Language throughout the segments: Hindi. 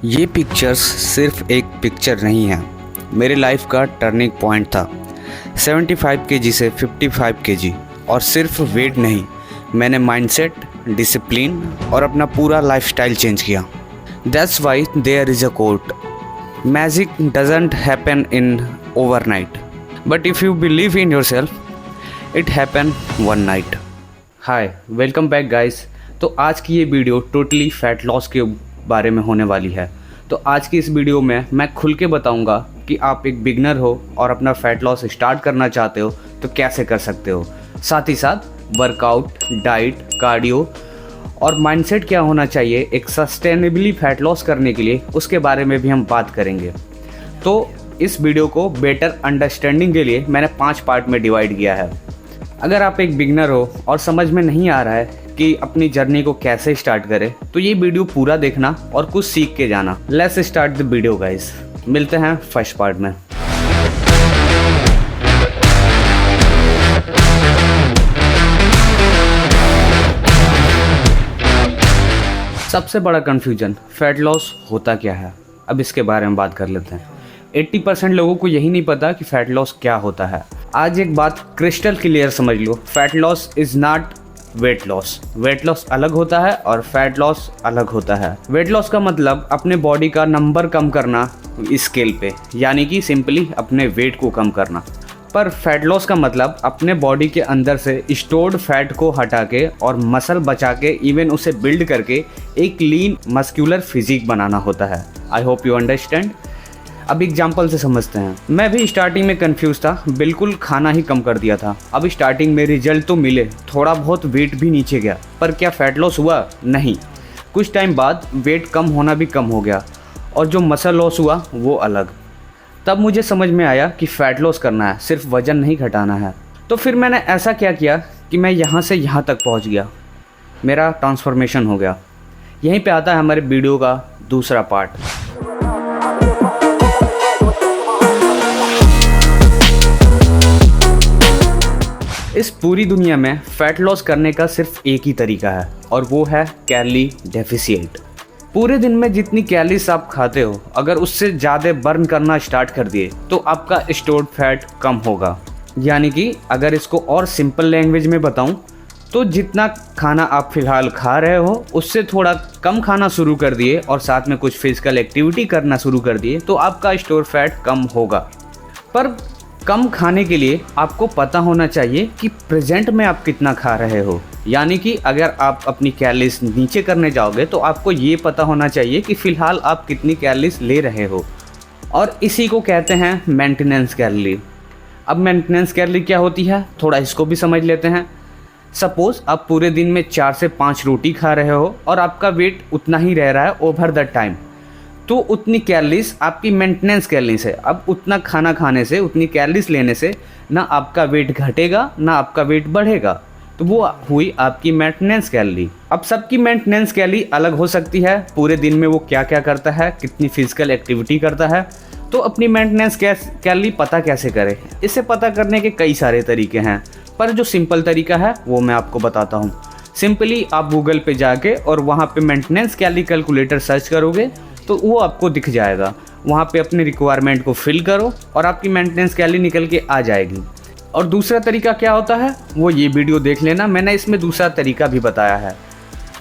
ये पिक्चर्स सिर्फ एक पिक्चर नहीं है, मेरे लाइफ का टर्निंग पॉइंट था। 75 केजी से 55 केजी, और सिर्फ वेट नहीं, मैंने माइंडसेट, डिसिप्लिन और अपना पूरा लाइफस्टाइल चेंज किया। That's why there is a quote, magic doesn't happen in overnight, but if you believe in yourself it happen one night. Hi, welcome back guys. तो आज की ये वीडियो टोटली फैट लॉस के बारे में होने वाली है। तो आज की इस वीडियो में मैं खुल के बताऊंगा कि आप एक बिगनर हो और अपना फैट लॉस स्टार्ट करना चाहते हो तो कैसे कर सकते हो। साथ ही साथ वर्कआउट, डाइट, कार्डियो और माइंडसेट क्या होना चाहिए एक सस्टेनेबली फैट लॉस करने के लिए, उसके बारे में भी हम बात करेंगे। तो इस वीडियो को बेटर अंडरस्टैंडिंग के लिए मैंने 5 पार्ट में डिवाइड किया है। अगर आप एक बिगनर हो और समझ में नहीं आ रहा है कि अपनी जर्नी को कैसे स्टार्ट करें, तो ये वीडियो पूरा देखना और कुछ सीख के जाना। Let's start the video guys. मिलते हैं फर्स्ट पार्ट में। सबसे बड़ा कंफ्यूजन, फैट लॉस होता क्या है। अब इसके बारे में बात कर लेते हैं। 80% लोगों को यही नहीं पता कि फैट लॉस क्या होता है। आज एक बात क्रिस्टल क्लियर समझ लो, fat loss is not weight loss. Weight loss अलग होता है और फैट लॉस अलग होता है। वेट लॉस का मतलब अपने बॉडी का नंबर कम करना स्केल पे, यानी कि सिंपली अपने वेट को कम करना। पर फैट लॉस का मतलब अपने बॉडी के अंदर से स्टोर्ड फैट को हटा के और मसल बचा के इवन उसे बिल्ड करके एक लीन मस्कुलर फिजिक बनाना होता है। I hope you understand. अब एग्जाम्पल से समझते हैं। मैं भी स्टार्टिंग में कंफ्यूज था, बिल्कुल खाना ही कम कर दिया था। अब स्टार्टिंग में रिजल्ट तो मिले, थोड़ा बहुत वेट भी नीचे गया, पर क्या फैट लॉस हुआ? नहीं। कुछ टाइम बाद वेट कम होना भी कम हो गया और जो मसल लॉस हुआ वो अलग। तब मुझे समझ में आया कि फ़ैट लॉस करना है, सिर्फ वज़न नहीं घटाना है। तो फिर मैंने ऐसा क्या किया कि मैं यहाँ से यहाँ तक पहुँच गया, मेरा ट्रांसफॉर्मेशन हो गया। यहीं पे आता है हमारे वीडियो का दूसरा पार्ट। इस पूरी दुनिया में फ़ैट लॉस करने का सिर्फ एक ही तरीका है और वो है कैलोरी डेफिसिएंट। पूरे दिन में जितनी कैलोरीज आप खाते हो, अगर उससे ज़्यादा बर्न करना स्टार्ट कर दिए तो आपका स्टोर्ड फैट कम होगा। यानी कि अगर इसको और सिंपल लैंग्वेज में बताऊं तो जितना खाना आप फ़िलहाल खा रहे हो उससे थोड़ा कम खाना शुरू कर दिए और साथ में कुछ फिजिकल एक्टिविटी करना शुरू कर दिए तो आपका स्टोर फैट कम होगा। पर कम खाने के लिए आपको पता होना चाहिए कि प्रेजेंट में आप कितना खा रहे हो। यानी कि अगर आप अपनी कैलोरीज नीचे करने जाओगे तो आपको ये पता होना चाहिए कि फ़िलहाल आप कितनी कैलोरीज ले रहे हो, और इसी को कहते हैं मेंटेनेंस कैलोरी। अब मेंटेनेंस कैलोरी क्या होती है, थोड़ा इसको भी समझ लेते हैं। सपोज़ आप पूरे दिन में 4 से 5 रोटी खा रहे हो और आपका वेट उतना ही रह रहा है ओवर द टाइम, तो उतनी कैलोरीज आपकी मेंटेनेंस कैलोरीज है। अब उतना खाना खाने से, उतनी कैलोरीज लेने से ना आपका वेट घटेगा ना आपका वेट बढ़ेगा, तो वो हुई आपकी मेंटेनेंस कैलोरी। अब सबकी मेंटेनेंस कैलोरी अलग हो सकती है, पूरे दिन में वो क्या क्या करता है, कितनी फिजिकल एक्टिविटी करता है। तो अपनी मेंटेनेंस कैलोरी पता कैसे करें? इसे पता करने के कई सारे तरीके हैं, पर जो सिंपल तरीका है वो मैं आपको बताता हूँ। सिंपली आप गूगल पे जाके और वहाँ पे मेंटेनेंस कैलोरी कैलकुलेटर सर्च करोगे तो वो आपको दिख जाएगा। वहाँ पे अपने रिक्वायरमेंट को फिल करो और आपकी मेंटेनेंस कैलोरी निकल के आ जाएगी। और दूसरा तरीका क्या होता है वो ये वीडियो देख लेना, मैंने इसमें दूसरा तरीका भी बताया है।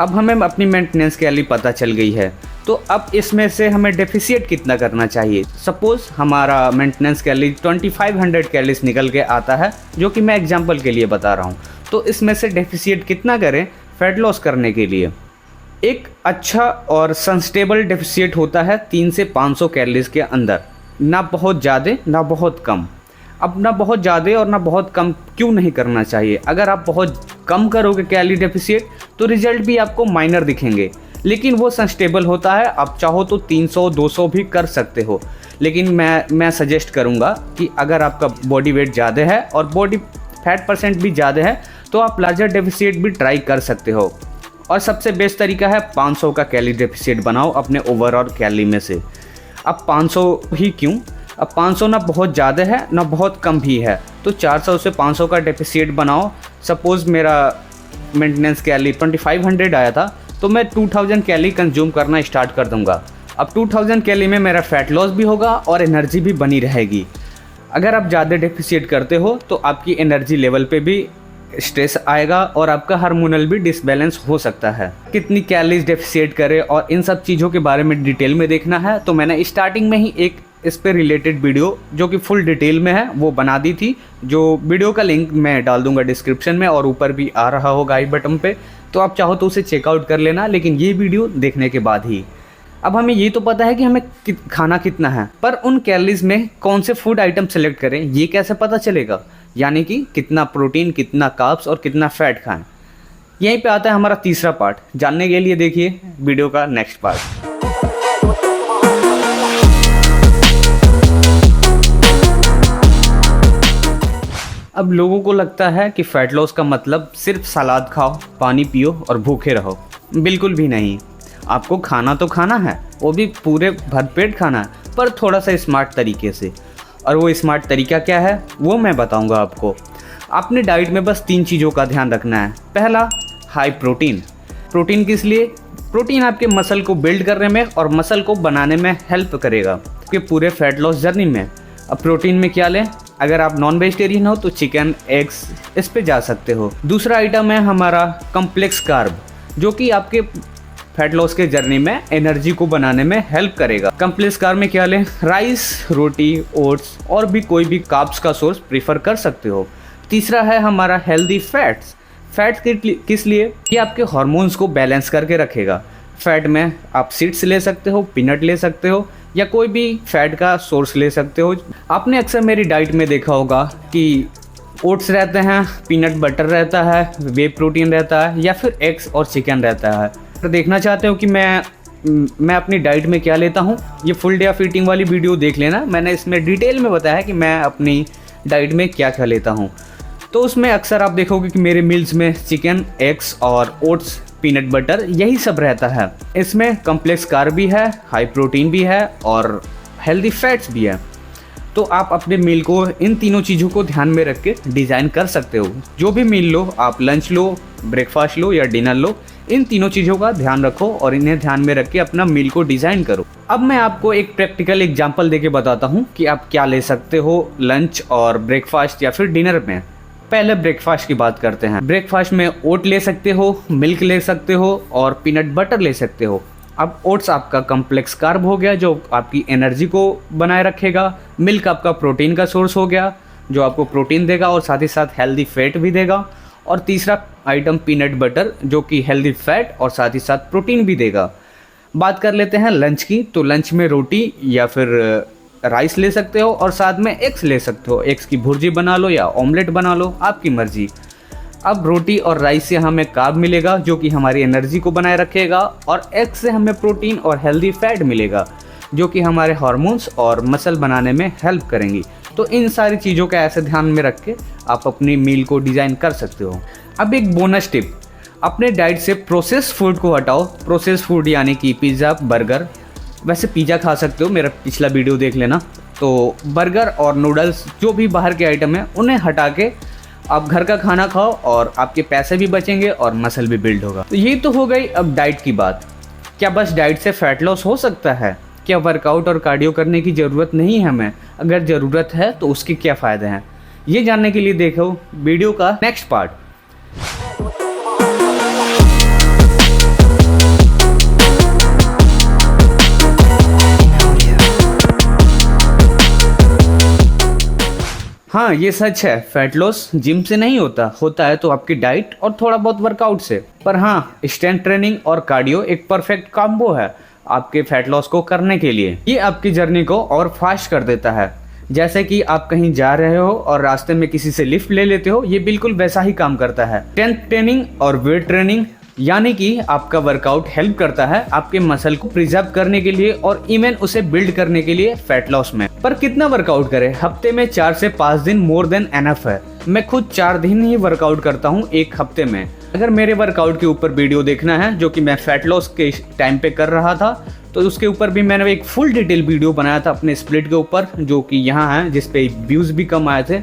अब हमें अपनी मेंटेनेंस कैलोरी पता चल गई है, तो अब इसमें से हमें डेफिसिएट कितना करना चाहिए। सपोज़ हमारा मेंटेनेंस कैलोरी 2500 कैलोरीज निकल के आता है, जो कि मैं एग्जाम्पल के लिए बता रहा हूँ। तो इसमें से डेफिसिएट कितना करें फैट लॉस करने के लिए? एक अच्छा और सस्टेनेबल डेफिसिएट होता है 300 से 500 कैलोरीज के अंदर, ना बहुत ज़्यादा ना बहुत कम। अब ना बहुत ज़्यादा और ना बहुत कम क्यों नहीं करना चाहिए? अगर आप बहुत कम करोगे कैलोरी डेफिसिएट तो रिजल्ट भी आपको माइनर दिखेंगे, लेकिन वो सस्टेनेबल होता है। आप चाहो तो 300-200 भी कर सकते हो, लेकिन मैं सजेस्ट करूँगा कि अगर आपका बॉडी वेट ज़्यादा है और बॉडी फैट परसेंट भी ज़्यादा है तो आप लार्जर डेफिसिएट भी ट्राई कर सकते हो। और सबसे बेस्ट तरीका है 500 का कैलोरी डेफिसिएट बनाओ अपने ओवरऑल कैलोरी में से। अब 500 ही क्यों? अब 500 ना बहुत ज़्यादा है ना बहुत कम भी है, तो 400 से 500 का डेफिसिएट बनाओ। सपोज़ मेरा मेंटेनेंस कैलोरी 2500 आया था, तो मैं 2000 कैलोरी कंज्यूम करना स्टार्ट कर दूंगा। अब 2000 कैलोरी में मेरा फैट लॉस भी होगा और एनर्जी भी बनी रहेगी। अगर आप ज़्यादा डेफिशिएट करते हो तो आपकी एनर्जी लेवल पे भी स्ट्रेस आएगा और आपका हार्मोनल भी डिसबैलेंस हो सकता है। कितनी कैलोरीज डेफिशिएट करें और इन सब चीज़ों के बारे में डिटेल में देखना है तो मैंने स्टार्टिंग में ही एक इस पे रिलेटेड वीडियो जो कि फुल डिटेल में है वो बना दी थी, जो वीडियो का लिंक मैं डाल दूंगा डिस्क्रिप्शन में और ऊपर भी आ रहा होगा आई बटन पे, तो आप चाहो तो उसे चेकआउट कर लेना, लेकिन ये वीडियो देखने के बाद ही। अब हमें ये तो पता है कि हमें खाना कितना है, पर उन कैलोरीज में कौन से फूड आइटम सेलेक्ट करें ये कैसे पता चलेगा, यानी कि कितना प्रोटीन, कितना कार्ब्स और कितना फैट खाएं। यहीं पे आता है हमारा तीसरा पार्ट। जानने के लिए देखिए वीडियो का नेक्स्ट पार्ट। अब लोगों को लगता है कि फैट लॉस का मतलब सिर्फ सलाद खाओ, पानी पियो और भूखे रहो। बिल्कुल भी नहीं। आपको खाना तो खाना है, वो भी पूरे भरपेट खाना है, पर थोड़ा सा स्मार्ट तरीके से। और वो स्मार्ट तरीका क्या है वो मैं बताऊंगा आपको। आपने डाइट में बस 3 चीज़ों का ध्यान रखना है। पहला, हाई प्रोटीन। प्रोटीन किस लिए? प्रोटीन आपके मसल को बिल्ड करने में और मसल को बनाने में हेल्प करेगा आपके पूरे फैट लॉस जर्नी में। अब प्रोटीन में क्या लें? अगर आप नॉन वेजिटेरियन हो तो चिकन, एग्स इस पे जा सकते हो। दूसरा आइटम है हमारा कॉम्प्लेक्स कार्ब, जो कि आपके फैट लॉस के जर्नी में एनर्जी को बनाने में हेल्प करेगा। कॉम्प्लेक्स कार्ब में क्या लें? राइस, रोटी, ओट्स और भी कोई भी कार्ब्स का सोर्स प्रीफर कर सकते हो। तीसरा है हमारा हेल्दी फैट्स। फैट्स किस लिए? ये आपके हार्मोन्स को बैलेंस करके रखेगा। फैट में आप सीड्स ले सकते हो, पीनट ले सकते हो या कोई भी फैट का सोर्स ले सकते हो। आपने अक्सर मेरी डाइट में देखा होगा कि ओट्स रहते हैं, पीनट बटर रहता है, वे प्रोटीन रहता है या फिर एग्स और चिकन रहता है। तो देखना चाहते हो कि मैं अपनी डाइट में क्या लेता हूँ, ये फुल डे ऑफ ईटिंग वाली वीडियो देख लेना। मैंने इसमें डिटेल में बताया है कि मैं अपनी डाइट में क्या क्या लेता हूँ। तो उसमें अक्सर आप देखोगे कि मेरे मील्स में चिकन, एग्स और ओट्स, पीनट बटर यही सब रहता है। इसमें कॉम्प्लेक्स कार्ब भी है, हाई प्रोटीन भी है और हेल्दी फैट्स भी है। तो आप अपने मील को इन तीनों चीज़ों को ध्यान में रख के डिज़ाइन कर सकते हो। जो भी मील लो, आप लंच लो, ब्रेकफास्ट लो या डिनर लो, इन तीनों चीज़ों का ध्यान रखो और इन्हें ध्यान में रख के अपना मील को डिज़ाइन करो। अब मैं आपको एक प्रैक्टिकल एग्जांपल देके बताता हूँ कि आप क्या ले सकते हो लंच और ब्रेकफास्ट या फिर डिनर में। पहले ब्रेकफास्ट की बात करते हैं। ब्रेकफास्ट में ओट ले सकते हो, मिल्क ले सकते हो और पीनट बटर ले सकते हो। अब ओट्स आपका कॉम्प्लेक्स कार्ब हो गया जो आपकी एनर्जी को बनाए रखेगा। मिल्क आपका प्रोटीन का सोर्स हो गया जो आपको प्रोटीन देगा और साथ ही साथ हेल्दी फैट भी देगा। और तीसरा आइटम पीनट बटर जो कि हेल्दी फैट और साथ ही साथ प्रोटीन भी देगा। बात कर लेते हैं लंच की। तो लंच में रोटी या फिर राइस ले सकते हो और साथ में एग्स ले सकते हो। एग्स की भुर्जी बना लो या ऑमलेट बना लो, आपकी मर्जी। अब रोटी और राइस से हमें कार्ब मिलेगा जो कि हमारी एनर्जी को बनाए रखेगा और एग से हमें प्रोटीन और हेल्दी फैट मिलेगा जो कि हमारे हार्मोन्स और मसल बनाने में हेल्प करेंगी। तो इन सारी चीज़ों का ऐसे ध्यान में रख के आप अपनी मील को डिज़ाइन कर सकते हो। अब एक बोनस टिप, अपने डाइट से प्रोसेस फूड को हटाओ। प्रोसेस फूड यानी कि पिज़्ज़ा, बर्गर। वैसे पिज़्ज़ा खा सकते हो, मेरा पिछला वीडियो देख लेना। तो बर्गर और नूडल्स जो भी बाहर के आइटम हैं उन्हें हटा के आप घर का खाना खाओ और आपके पैसे भी बचेंगे और मसल भी बिल्ड होगा। तो ये तो हो गई अब डाइट की बात। क्या बस डाइट से फैट लॉस हो सकता है? क्या वर्कआउट और कार्डियो करने की ज़रूरत नहीं है हमें? अगर ज़रूरत है तो उसके क्या फ़ायदे हैं, ये जानने के लिए देखो वीडियो का नेक्स्ट पार्ट। हाँ, ये सच है, फैट लॉस जिम से नहीं होता है तो आपकी डाइट और थोड़ा बहुत वर्कआउट से। पर हाँ, स्ट्रेंथ ट्रेनिंग और कार्डियो एक परफेक्ट कॉम्बो है आपके फैट लॉस को करने के लिए। ये आपकी जर्नी को और फास्ट कर देता है। जैसे कि आप कहीं जा रहे हो और रास्ते में किसी से लिफ्ट ले लेते हो, ये बिल्कुल वैसा ही काम करता है। स्ट्रेंथ ट्रेनिंग और वेट ट्रेनिंग यानी कि आपका वर्कआउट हेल्प करता है आपके मसल को प्रिजर्व करने के लिए और इवन उसे बिल्ड करने के लिए फैट लॉस में। पर कितना वर्कआउट करें? हफ्ते में 4 से 5 दिन मोर देन एनफ है। मैं खुद 4 दिन ही वर्कआउट करता हूँ एक हफ्ते में। अगर मेरे वर्कआउट के ऊपर वीडियो देखना है जो कि मैं फैट लॉस के टाइम पे कर रहा था, तो उसके ऊपर भी मैंने एक फुल डिटेल वीडियो बनाया था अपने स्प्लिट के ऊपर, जो कि यहाँ है, जिसपे व्यूज़ भी कम आए थे,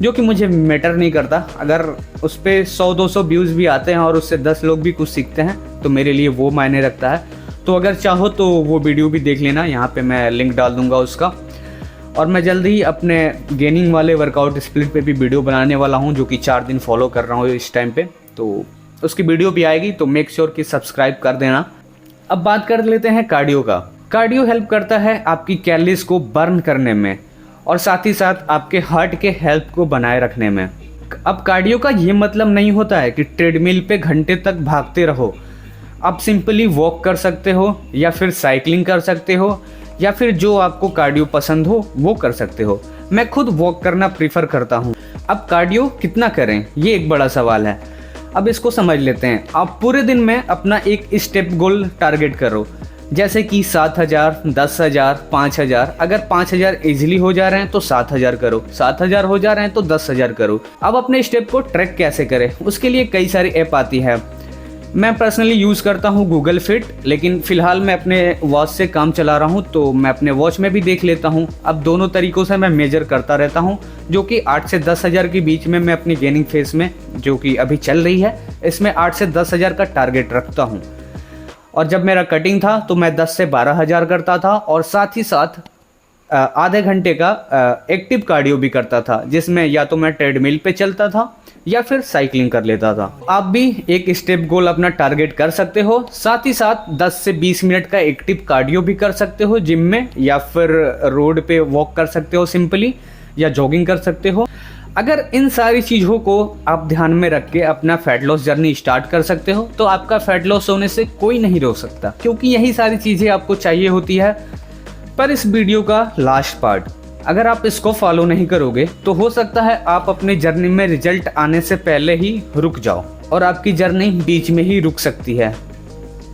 जो कि मुझे मैटर नहीं करता। अगर उस पर 100-200 व्यूज़ भी आते हैं और उससे 10 लोग भी कुछ सीखते हैं तो मेरे लिए वो मायने रखता है। तो अगर चाहो तो वो वीडियो भी देख लेना, यहाँ पे मैं लिंक डाल दूँगा उसका। और मैं जल्दी ही अपने गेनिंग वाले वर्कआउट स्प्लिट पे भी वीडियो बनाने वाला हूँ, जो कि 4 दिन फॉलो कर रहा हूँ इस टाइम पे, तो उसकी वीडियो भी आएगी, तो मेक श्योर कि सब्सक्राइब कर देना। अब बात कर लेते हैं कार्डियो का। कार्डियो हेल्प करता है आपकी कैलोरीज को बर्न करने में और साथ ही साथ आपके हार्ट के हेल्थ को बनाए रखने में। अब कार्डियो का ये मतलब नहीं होता है कि ट्रेडमिल पे घंटे तक भागते रहो। आप सिंपली वॉक कर सकते हो या फिर साइकिलिंग कर सकते हो या फिर जो आपको कार्डियो पसंद हो वो कर सकते हो। मैं खुद वॉक करना प्रीफर करता हूँ। अब कार्डियो कितना करें, ये एक बड़ा सवाल है। अब इसको समझ लेते हैं। आप पूरे दिन में अपना एक स्टेप गोल टारगेट करो, जैसे कि 7,000, 10,000, 5,000। अगर 5,000 इजीली हो जा रहे हैं तो 7,000 करो, 7,000 हो जा रहे हैं तो 10,000 करो। अब अपने स्टेप को ट्रैक कैसे करें, उसके लिए कई सारी ऐप आती है। मैं पर्सनली यूज़ करता हूँ गूगल फिट, लेकिन फ़िलहाल मैं अपने वॉच से काम चला रहा हूँ तो मैं अपने वॉच में भी देख लेता हूँ। अब दोनों तरीक़ों से मैं मेजर करता रहता हूँ, जो कि 8 से 10,000 के बीच में मैं अपनी गेनिंग फेज में, जो कि अभी चल रही है, इसमें 8 से 10,000 का टारगेट रखता हूँ। और जब मेरा कटिंग था तो मैं 10 से 12,000 करता था और साथ ही साथ आधे घंटे का एक्टिव कार्डियो भी करता था, जिसमें या तो मैं ट्रेडमिल पे चलता था या फिर साइकिलिंग कर लेता था। आप भी एक स्टेप गोल अपना टारगेट कर सकते हो, साथ ही साथ 10 से 20 मिनट का एक्टिव कार्डियो भी कर सकते हो जिम में, या फिर रोड पे वॉक कर सकते हो सिंपली, या जॉगिंग कर सकते हो। अगर इन सारी चीज़ों को आप ध्यान में रख के अपना फैट लॉस जर्नी स्टार्ट कर सकते हो तो आपका फैट लॉस होने से कोई नहीं रोक सकता, क्योंकि यही सारी चीज़ें आपको चाहिए होती है। पर इस वीडियो का लास्ट पार्ट, अगर आप इसको फॉलो नहीं करोगे तो हो सकता है आप अपनी जर्नी में रिजल्ट आने से पहले ही रुक जाओ और आपकी जर्नी बीच में ही रुक सकती है।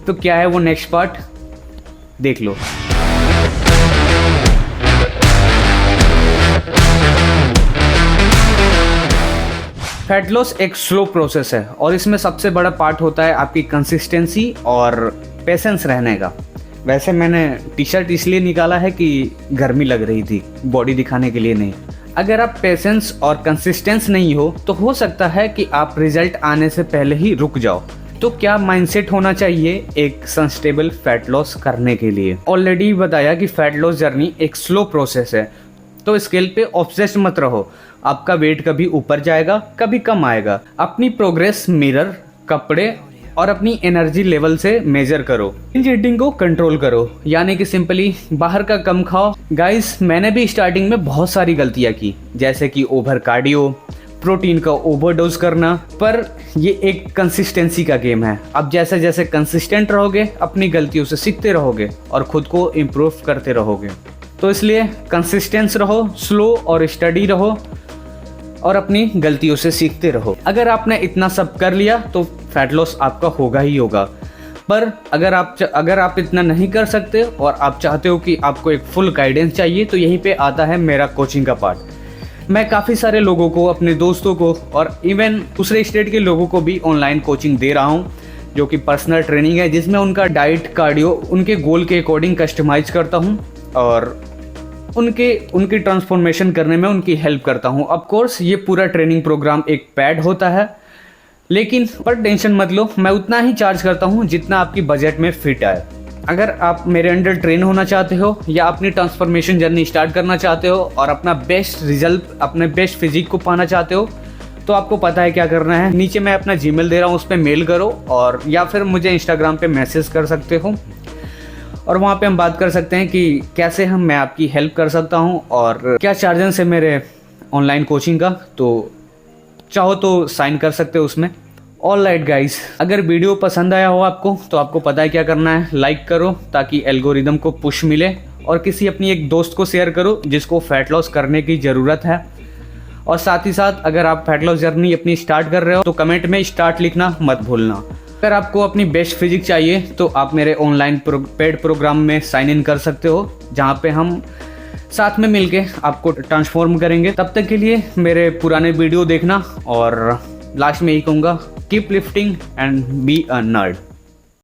तो क्या है वो नेक्स्ट पार्ट, देख लो। फैट लॉस एक स्लो प्रोसेस है और इसमें सबसे बड़ा पार्ट होता है आपकी कंसिस्टेंसी और पेशेंस रहने का। वैसे मैंने टी शर्ट इसलिए निकाला है कि गर्मी लग रही थी, बॉडी दिखाने के लिए नहीं। अगर आप पेशेंस और कंसिस्टेंस नहीं हो सकता है कि आप रिजल्ट आने से पहले ही रुक जाओ। तो क्या माइंडसेट होना चाहिए एक सस्टेनेबल फैट लॉस करने के लिए? ऑलरेडी बताया कि फैट लॉस जर्नी एक स्लो प्रोसेस है, तो स्केल पे ऑब्सेस्ड मत रहो। आपका वेट कभी ऊपर जाएगा, कभी कम आएगा। अपनी प्रोग्रेस मिरर, कपड़े और अपनी एनर्जी लेवल से मेजर करो। बिंज ईटिंग को कंट्रोल करो, यानी कि सिंपली बाहर का कम खाओ। गाइस, मैंने भी स्टार्टिंग में बहुत सारी गलतियां की, जैसे कि ओवर कार्डियो, प्रोटीन का ओवरडोज करना, पर ये एक कंसिस्टेंसी का गेम है। अब जैसे जैसे कंसिस्टेंट रहोगे अपनी गलतियों से सीखते रहोगे और खुद को इम्प्रूव करते रहोगे। तो इसलिए कंसिस्टेंस रहो, स्लो और स्टडी रहो और अपनी गलतियों से सीखते रहो। अगर आपने इतना सब कर लिया तो फैट लॉस आपका होगा ही होगा। पर अगर आप इतना नहीं कर सकते और आप चाहते हो कि आपको एक फुल गाइडेंस चाहिए, तो यहीं पे आता है मेरा कोचिंग का पार्ट। मैं काफ़ी सारे लोगों को, अपने दोस्तों को और इवन दूसरे स्टेट के लोगों को भी ऑनलाइन कोचिंग दे रहा हूँ, जो कि पर्सनल ट्रेनिंग है, जिसमें उनका डाइट, कार्डियो उनके गोल के अकॉर्डिंग कस्टमाइज करता हूँ और उनकी ट्रांसफॉर्मेशन करने में उनकी हेल्प करता हूँ। ऑफ कोर्स ये पूरा ट्रेनिंग प्रोग्राम एक पैड होता है, लेकिन पर टेंशन मत लो, मैं उतना ही चार्ज करता हूँ जितना आपकी बजट में फिट आए। अगर आप मेरे अंडर ट्रेन होना चाहते हो या अपनी ट्रांसफॉर्मेशन जर्नी स्टार्ट करना चाहते हो और अपना बेस्ट रिजल्ट, अपने बेस्ट फिजिक को पाना चाहते हो, तो आपको पता है क्या करना है। नीचे मैं अपना जीमेल दे रहा हूँ, उस पर मेल करो और या फिर मुझे इंस्टाग्राम पे मैसेज कर सकते हो और वहाँ पे हम बात कर सकते हैं कि कैसे मैं आपकी हेल्प कर सकता हूँ और क्या चार्जेस है मेरे ऑनलाइन कोचिंग का। तो चाहो तो साइन कर सकते हो उसमें। ऑल राइट गाइस, अगर वीडियो पसंद आया हो आपको तो आपको पता है क्या करना है, लाइक करो ताकि एल्गोरिदम को पुश मिले और किसी अपनी एक दोस्त को शेयर करो जिसको फैट लॉस करने की ज़रूरत है। और साथ ही साथ अगर आप फैट लॉस जर्नी अपनी स्टार्ट कर रहे हो तो कमेंट में स्टार्ट लिखना मत भूलना। अगर आपको अपनी बेस्ट फिजिक चाहिए तो आप मेरे ऑनलाइन पेड प्रोग्राम में साइन इन कर सकते हो, जहाँ पे हम साथ में मिलके आपको ट्रांसफॉर्म करेंगे। तब तक के लिए मेरे पुराने वीडियो देखना और लास्ट में यही कहूँगा, keep lifting and be a nerd.